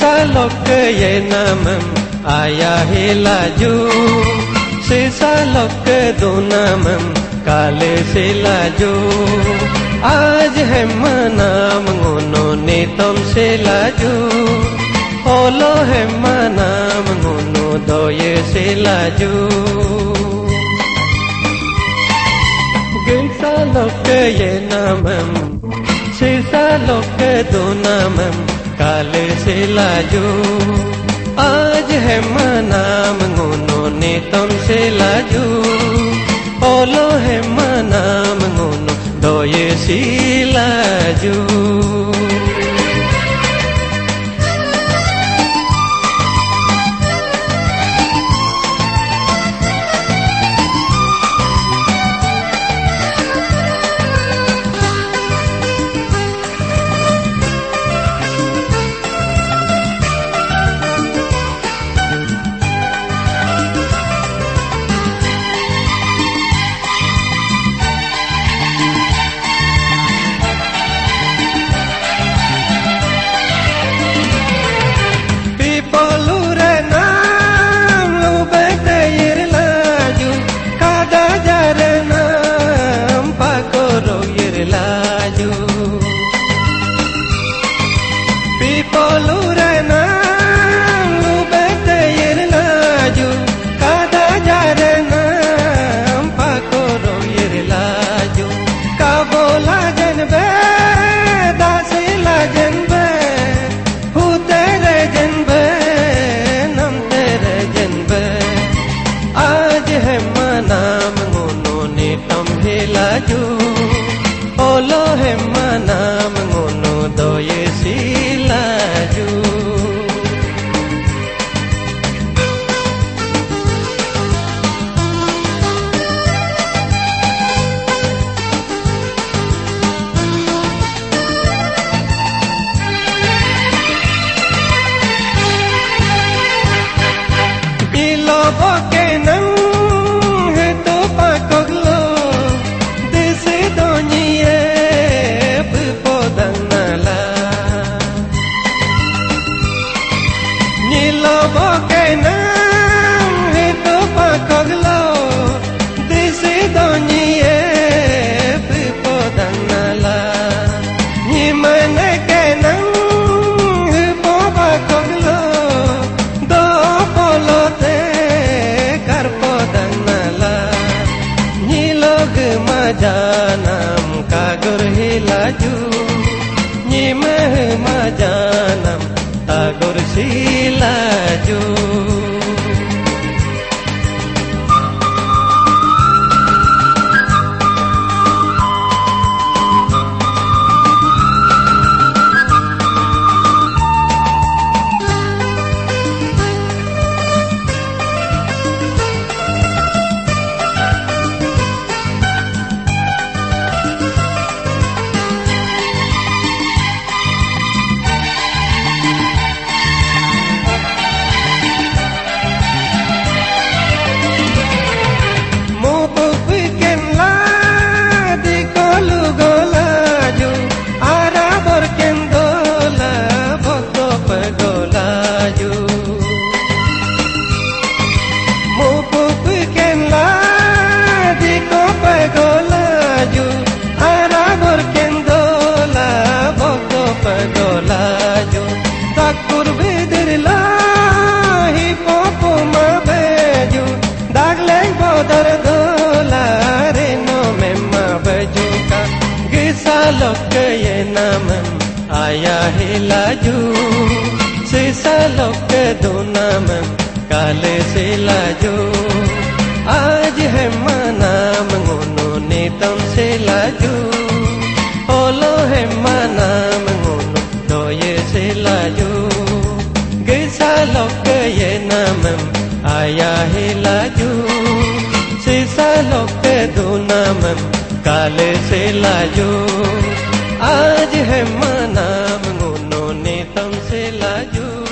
Sesalok ye namam aya he laju, sesalok do namam kale se laju. आज है मनाम ngono ne tom se laju, holo है मनाम ngono doye se laju. Sesalok ye namam, sesalok do namam काले से लाजो. आज है मनाम ngono ने तुमसे लाजो, ओलो है मनाम ngono दोये सी लाजो. ओलो है मनाम ngono doye si laju. Ilo bokenam he to pakoglo dese donye podanala. Nilo bokenam he to pakoglo dese donye podanala. Ni mane kenam he po pakoglo do polote kar podanala. Ni log majanam kagur he laju, ni meh majanam tagur si laju. Sesalok ye namam aya he laju, sesalok do namam kale se laju. आज है मनाम ngono ne तुमसे लाजो, ओलो है मनाम ngono doye se laju. Sesalok ye namam aya he laju, sesalok do namam काले से लाजो. आज है मनाम ngono ने तुमसे लाजो.